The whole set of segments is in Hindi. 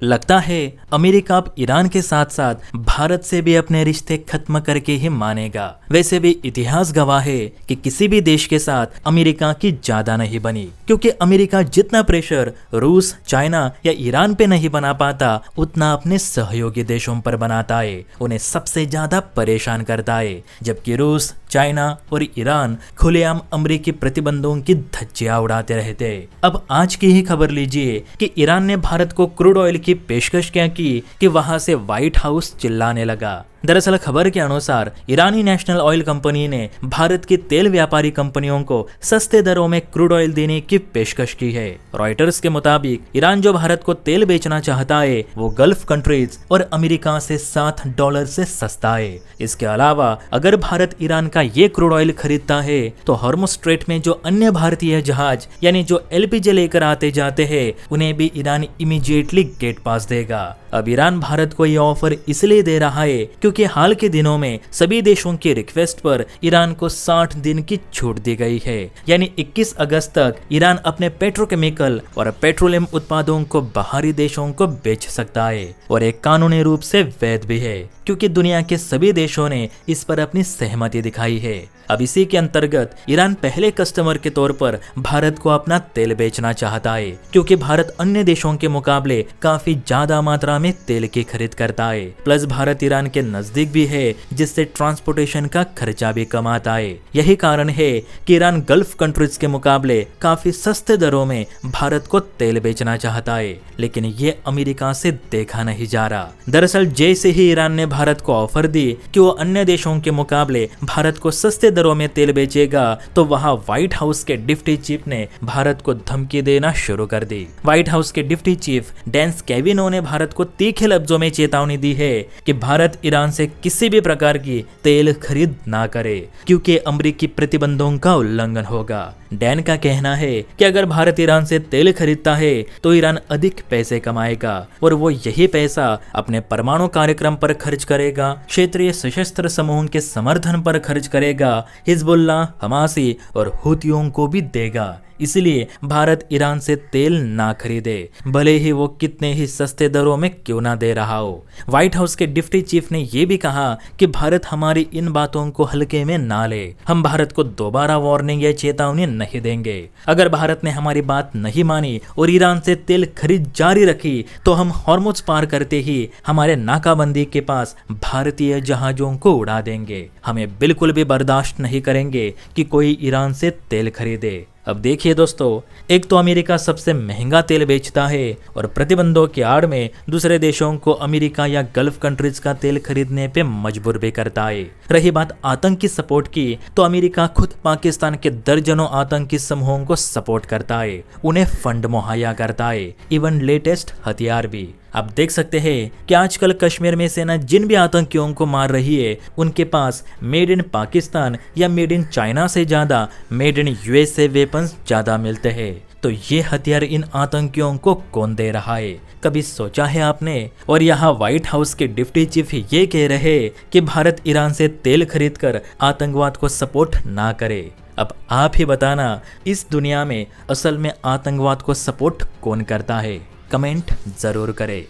लगता है अमेरिका अब ईरान के साथ साथ भारत से भी अपने रिश्ते खत्म करके ही मानेगा। वैसे भी इतिहास गवाह है कि किसी भी देश के साथ अमेरिका की ज्यादा नहीं बनी, क्योंकि अमेरिका जितना प्रेशर रूस, चाइना या ईरान पे नहीं बना पाता उतना अपने सहयोगी देशों पर बनाता है, उन्हें सबसे ज्यादा परेशान करता है। जबकि रूस, चाइना और ईरान खुलेआम अमेरिकी प्रतिबंधों की धज्जियां उड़ाते रहते। अब आज की ही खबर लीजिए कि ईरान ने भारत को क्रूड ऑयल की पेशकश क्या की कि वहां से व्हाइट हाउस चिल्लाने लगा। दरअसल खबर के अनुसार ईरानी नेशनल ऑयल कंपनी ने भारत की तेल व्यापारी कंपनियों को सस्ते दरों में क्रूड ऑयल देने की पेशकश की है। रॉयटर्स के मुताबिक ईरान जो भारत को तेल बेचना चाहता है वो गल्फ कंट्रीज और अमेरिका से $7 से सस्ता है। इसके अलावा अगर भारत ईरान का ये क्रूड ऑयल खरीदता है तो हॉर्मुज स्ट्रेट में जो अन्य भारतीय जहाज यानी जो एलपीजी लेकर आते जाते हैं उन्हें भी ईरान इमीडिएटली गेट पास देगा। अब ईरान भारत को ये ऑफर इसलिए दे रहा है क्योंकि हाल के दिनों में सभी देशों की रिक्वेस्ट पर ईरान को 60 दिन की छूट दी गई है, यानी 21 अगस्त तक ईरान अपने पेट्रोकेमिकल और पेट्रोलियम उत्पादों को बाहरी देशों को बेच सकता है और एक कानूनी रूप से वैध भी है, क्योंकि दुनिया के सभी देशों ने इस पर अपनी सहमति दिखाई है। अब इसी के अंतर्गत ईरान पहले कस्टमर के तौर पर भारत को अपना तेल बेचना चाहता है, क्योंकि भारत अन्य देशों के मुकाबले काफी ज्यादा मात्रा में तेल की खरीद करता है। प्लस भारत ईरान के नजदीक भी है, जिससे ट्रांसपोर्टेशन का खर्चा भी कम आता है। यही कारण है कि ईरान गल्फ कंट्रीज के मुकाबले काफी सस्ते दरों में भारत को तेल बेचना चाहता है, लेकिन ये अमेरिका से देखा नहीं जा रहा। दरअसल जैसे ही ईरान ने भारत को ऑफर दी कि वो अन्य देशों के मुकाबले भारत को सस्ते दरों में तेल बेचेगा, तो वहां व्हाइट हाउस के डिप्टी चीफ ने भारत को धमकी देना शुरू कर दी। व्हाइट हाउस के डिप्टी चीफ डैन स्कैविनो ने भारत को तीखे लफ्जों में चेतावनी दी है कि भारत ईरान से किसी भी प्रकार की तेल खरीद ना करे, क्योंकि अमेरिकी प्रतिबंधों का उल्लंघन होगा। डैन का कहना है कि अगर भारत ईरान से तेल खरीदता है तो ईरान अधिक पैसे कमाएगा और वो यही पैसा अपने परमाणु कार्यक्रम पर खर्च करेगा, क्षेत्रीय सशस्त्र समूहों के समर्थन पर खर्च करेगा, हिजबुल्लाह, हमासी और हुतियों को भी देगा। इसलिए भारत ईरान से तेल ना खरीदे, भले ही वो कितने ही सस्ते दरों में क्यों ना दे रहा हो। व्हाइट हाउस के डिप्टी चीफ ने ये भी कहा कि भारत हमारी इन बातों को हल्के में ना ले, हम भारत को दोबारा वार्निंग या चेतावनी नहीं देंगे। अगर भारत ने हमारी बात नहीं मानी और ईरान से तेल खरीद जारी रखी तो हम हॉर्मुज पार करते ही हमारे नाकाबंदी के पास भारतीय जहाजों को उड़ा देंगे। हमें बिल्कुल भी बर्दाश्त नहीं करेंगे कि कोई ईरान से तेल खरीदे। अब देखिए दोस्तों, एक तो अमेरिका सबसे महंगा तेल बेचता है और प्रतिबंधों की आड़ में दूसरे देशों को अमेरिका या गल्फ कंट्रीज का तेल खरीदने पे मजबूर भी करता है। रही बात आतंकी सपोर्ट की, तो अमेरिका खुद पाकिस्तान के दर्जनों आतंकी समूहों को सपोर्ट करता है, उन्हें फंड मुहैया करता है, इवन लेटेस्ट हथियार भी। आप देख सकते हैं कि आजकल कश्मीर में सेना जिन भी आतंकियों को मार रही है उनके पास मेड इन पाकिस्तान या मेड इन चाइना से ज्यादा मेड इन यूएसए वेपन्स ज्यादा मिलते हैं। तो ये हथियार इन आतंकियों को कौन दे रहा है, कभी सोचा है आपने? और यहाँ व्हाइट हाउस के डिप्टी चीफ ये कह रहे कि भारत ईरान से तेल खरीदकर आतंकवाद को सपोर्ट ना करे। अब आप ही बताना, इस दुनिया में असल में आतंकवाद को सपोर्ट कौन करता है? कमेंट जरूर करें।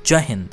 जय हिंद।